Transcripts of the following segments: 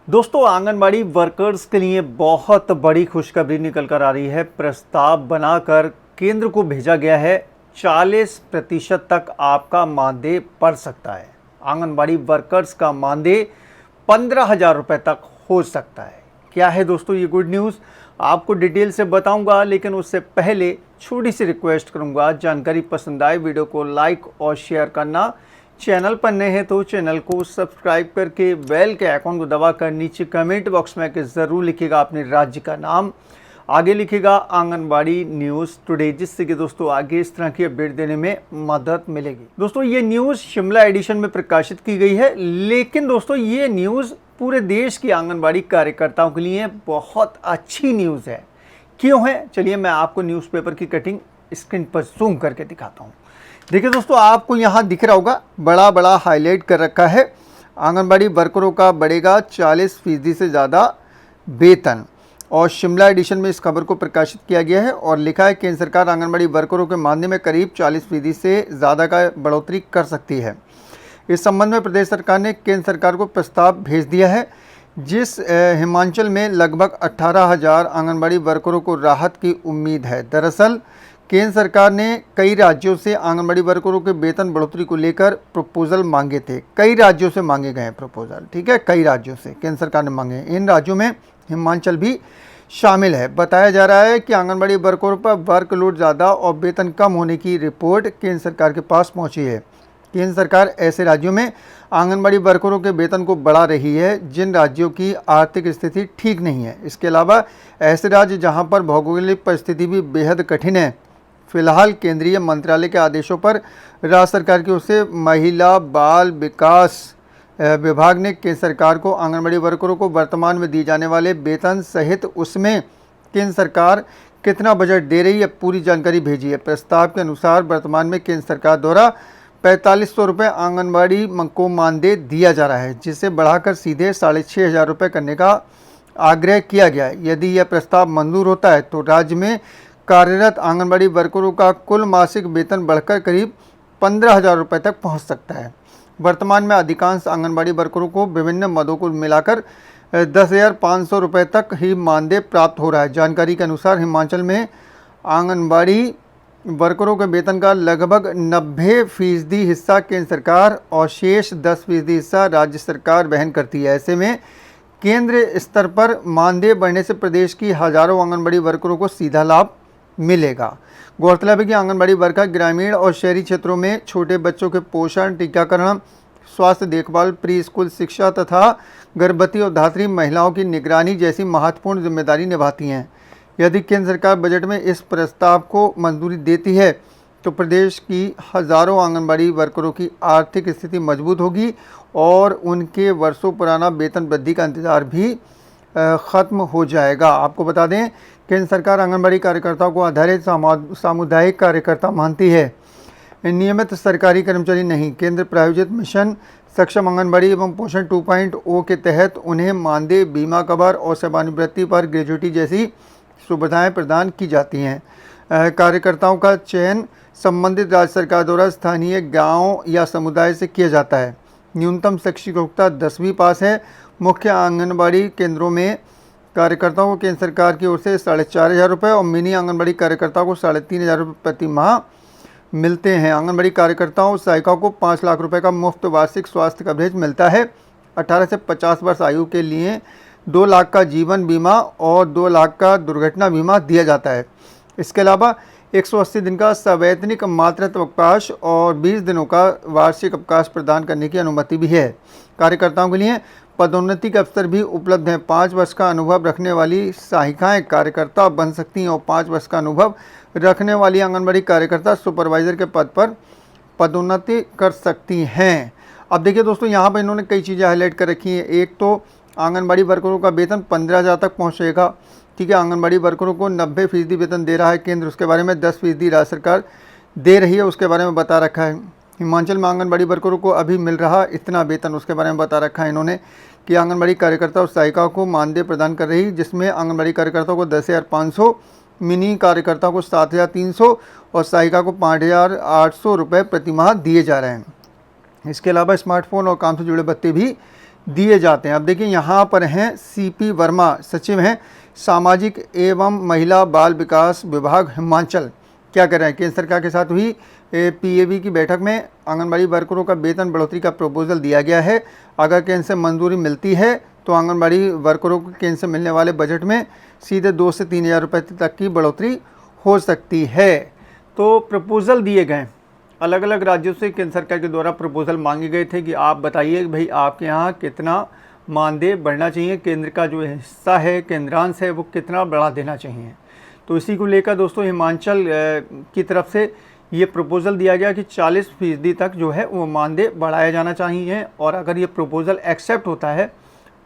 दोस्तों, आंगनबाड़ी वर्कर्स के लिए बहुत बड़ी खुशखबरी निकल कर आ रही है। प्रस्ताव बनाकर केंद्र को भेजा गया है। 40% तक आपका मानदेय बढ़ सकता है। आंगनबाड़ी वर्कर्स का मानदेय 15,000 रुपये तक हो सकता है। क्या है दोस्तों ये गुड न्यूज़, आपको डिटेल से बताऊंगा, लेकिन उससे पहले छोटी सी रिक्वेस्ट करूंगा। जानकारी पसंद आए वीडियो को लाइक और शेयर करना। चैनल पर नए हैं तो चैनल को सब्सक्राइब करके बेल के आइकॉन को दबाकर नीचे कमेंट बॉक्स में ज़रूर लिखिएगा अपने राज्य का नाम, आगे लिखिएगा आंगनबाड़ी न्यूज़ टुडे, जिससे कि दोस्तों आगे इस तरह की अपडेट देने में मदद मिलेगी। दोस्तों, ये न्यूज़ शिमला एडिशन में प्रकाशित की गई है, लेकिन दोस्तों ये न्यूज़ पूरे देश की आंगनबाड़ी कार्यकर्ताओं के लिए बहुत अच्छी न्यूज़ है। क्यों है, चलिए मैं आपको न्यूज़पेपर की कटिंग स्क्रीन पर जूम करके दिखाता हूँ। देखिए दोस्तों, आपको यहाँ दिख रहा होगा, बड़ा बड़ा हाईलाइट कर रखा है। आंगनबाड़ी वर्करों का बढ़ेगा 40% से ज़्यादा वेतन, और शिमला एडिशन में इस खबर को प्रकाशित किया गया है और लिखा है केंद्र सरकार आंगनबाड़ी वर्करों के मानदेय में करीब 40% से ज़्यादा का बढ़ोतरी कर सकती है। इस संबंध में प्रदेश सरकार ने केंद्र सरकार को प्रस्ताव भेज दिया है, जिस हिमाचल में लगभग 18,000 आंगनबाड़ी वर्करों को राहत की उम्मीद है। दरअसल केंद्र सरकार ने कई राज्यों से आंगनबाड़ी वर्करों के वेतन बढ़ोतरी को लेकर प्रपोजल मांगे थे। कई राज्यों से मांगे गए हैं प्रपोजल, ठीक है, कई राज्यों से केंद्र सरकार ने मांगे हैं। इन राज्यों में हिमाचल भी शामिल है। बताया जा रहा है कि आंगनबाड़ी वर्करों पर वर्कलोड ज़्यादा और वेतन कम होने की रिपोर्ट केंद्र सरकार के पास पहुंची है। केंद्र सरकार ऐसे राज्यों में आंगनबाड़ी वर्करों के वेतन को बढ़ा रही है जिन राज्यों की आर्थिक स्थिति ठीक नहीं है। इसके अलावा ऐसे राज्य जहां पर भौगोलिक परिस्थिति भी बेहद कठिन है। फिलहाल केंद्रीय मंत्रालय के आदेशों पर राज्य सरकार की ओर से महिला बाल विकास विभाग ने केंद्र सरकार को आंगनबाड़ी वर्करों को वर्तमान में दिए जाने वाले वेतन सहित उसमें केंद्र सरकार कितना बजट दे रही है पूरी जानकारी भेजी है। प्रस्ताव के अनुसार वर्तमान में केंद्र सरकार द्वारा 4500 रुपये आंगनबाड़ी को मानदेय दिया जा रहा है, जिसे बढ़ाकर सीधे 6,500 रुपये करने का आग्रह किया गया है। यदि यह प्रस्ताव मंजूर होता है तो राज्य में कार्यरत आंगनबाड़ी वर्करों का कुल मासिक वेतन बढ़कर करीब 15,000 रुपये तक पहुंच सकता है। वर्तमान में अधिकांश आंगनबाड़ी वर्करों को विभिन्न मदों को मिलाकर 10,500 रुपये तक ही मानदेय प्राप्त हो रहा है। जानकारी के अनुसार हिमाचल में आंगनबाड़ी वर्करों के वेतन का लगभग 90% हिस्सा केंद्र सरकार और शेष 10% हिस्सा राज्य सरकार वहन करती है। ऐसे में केंद्र स्तर पर मानदेय बढ़ने से प्रदेश की हजारों आंगनबाड़ी वर्करों को सीधा लाभ मिलेगा। गौरतलब है कि आंगनबाड़ी वर्कर ग्रामीण और शहरी क्षेत्रों में छोटे बच्चों के पोषण, टीकाकरण, स्वास्थ्य देखभाल, प्री स्कूल शिक्षा तथा गर्भवती और धात्री महिलाओं की निगरानी जैसी महत्वपूर्ण जिम्मेदारी निभाती हैं। यदि केंद्र सरकार बजट में इस प्रस्ताव को मंजूरी देती है तो प्रदेश की हजारों आंगनबाड़ी वर्करों की आर्थिक स्थिति मजबूत होगी और उनके वर्षों पुराना वेतन वृद्धि का इंतजार भी ख़त्म हो जाएगा। आपको बता दें, केंद्र सरकार आंगनबाड़ी कार्यकर्ताओं को आधारित सामुदायिक कार्यकर्ता मानती है, नियमित सरकारी कर्मचारी नहीं। केंद्र प्रायोजित मिशन सक्षम आंगनबाड़ी एवं पोषण 2.0 के तहत उन्हें मानदेय, बीमा कवर और सेवानिवृत्ति पर ग्रेजुटी जैसी सुविधाएं प्रदान की जाती हैं। कार्यकर्ताओं का चयन संबंधित राज्य सरकार द्वारा स्थानीय गाँव या समुदाय से किया जाता है। न्यूनतम शैक्षिक योग्यता 10वीं पास है। मुख्य आंगनबाड़ी केंद्रों में कार्यकर्ताओं को केंद्र सरकार की ओर से 4,500 रुपये और मिनी आंगनबाड़ी कार्यकर्ताओं को 3,500 रुपये प्रति माह मिलते हैं। आंगनबाड़ी कार्यकर्ताओं और सहायिकाओं को 5 लाख रुपये का मुफ्त वार्षिक स्वास्थ्य कवरेज मिलता है। 18 से 50 वर्ष आयु के लिए 2 लाख का जीवन बीमा और 2 लाख का दुर्घटना बीमा दिया जाता है। इसके अलावा 180 दिन का सवैतनिक मातृत्व अवकाश और 20 दिनों का वार्षिक अवकाश प्रदान करने की अनुमति भी है। कार्यकर्ताओं के लिए पदोन्नति के अवसर भी उपलब्ध हैं। 5 वर्ष का अनुभव रखने वाली सहायिकाएं कार्यकर्ता बन सकती हैं और 5 वर्ष का अनुभव रखने वाली आंगनबाड़ी कार्यकर्ता सुपरवाइज़र के पद पर पदोन्नति कर सकती हैं। अब देखिए दोस्तों, यहाँ पर इन्होंने कई चीज़ें हाईलाइट कर रखी हैं। एक तो आंगनबाड़ी वर्करों का वेतन 15,000 तक पहुँचेगा, ठीक है। आंगनबाड़ी वर्करों को 90% वेतन दे रहा है केंद्र, उसके बारे में 10% राज्य सरकार दे रही है, उसके बारे में बता रखा है। हिमाचल में आंगनबाड़ी वर्करों को अभी मिल रहा इतना वेतन, उसके बारे में बता रखा है इन्होंने कि आंगनबाड़ी कार्यकर्ता और सहायिकाओं को मानदेय प्रदान कर रही है, जिसमें आंगनबाड़ी कार्यकर्ताओं को 10,500, मिनी कार्यकर्ताओं को 7,300 और सहायिका को 5,800 रुपये प्रति माह दिए जा रहे हैं। इसके अलावा स्मार्टफोन और काम से जुड़े भत्ते भी दिए जाते हैं। अब देखिए यहाँ पर हैं सीपी वर्मा, सचिव हैं सामाजिक एवं महिला बाल विकास विभाग हिमाचल। क्या कर रहे हैं, केंद्र सरकार के साथ हुई पीएबी की बैठक में आंगनबाड़ी वर्करों का वेतन बढ़ोतरी का प्रपोजल दिया गया है। अगर केंद्र से मंजूरी मिलती है तो आंगनबाड़ी वर्करों को केंद्र से मिलने वाले बजट में सीधे 2 से 3 हज़ार रुपये तक की बढ़ोतरी हो सकती है। तो प्रपोजल दिए गए, अलग अलग राज्यों से केंद्र सरकार के द्वारा प्रपोजल मांगे गए थे कि आप बताइए कि भाई आपके यहाँ कितना मानदेय बढ़ना चाहिए, केंद्र का जो हिस्सा है, केंद्रांश है, वो कितना बढ़ा देना चाहिए। तो इसी को लेकर दोस्तों हिमाचल की तरफ से ये प्रपोजल दिया गया कि 40% तक जो है वो मानदेय बढ़ाया जाना चाहिए। और अगर ये प्रपोजल एक्सेप्ट होता है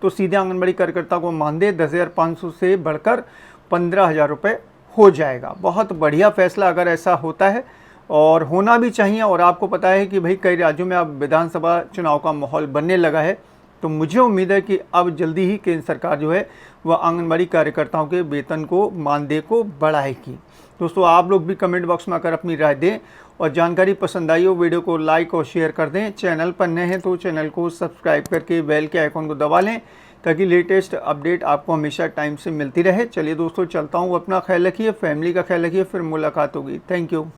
तो सीधे आंगनबाड़ी कार्यकर्ता को मानदेय 10,500 से बढ़कर 15,000 रुपये हो जाएगा। बहुत बढ़िया फैसला अगर ऐसा होता है, और होना भी चाहिए। और आपको पता है कि भाई कई राज्यों में अब विधानसभा चुनाव का माहौल बनने लगा है, तो मुझे उम्मीद है कि अब जल्दी ही केंद्र सरकार जो है वह आंगनबाड़ी कार्यकर्ताओं के वेतन को, मानदेय को बढ़ाएगी। दोस्तों आप लोग भी कमेंट बॉक्स में आकर अपनी राय दें, और जानकारी पसंद आई हो वीडियो को लाइक और शेयर कर दें। चैनल पर नए हैं तो चैनल को सब्सक्राइब करके बेल के आइकॉन को दबा लें, ताकि लेटेस्ट अपडेट आपको हमेशा टाइम से मिलती रहे। चलिए दोस्तों चलता हूँ, अपना ख्याल रखिए, फैमिली का ख्याल रखिए, फिर मुलाकात होगी। Thank you.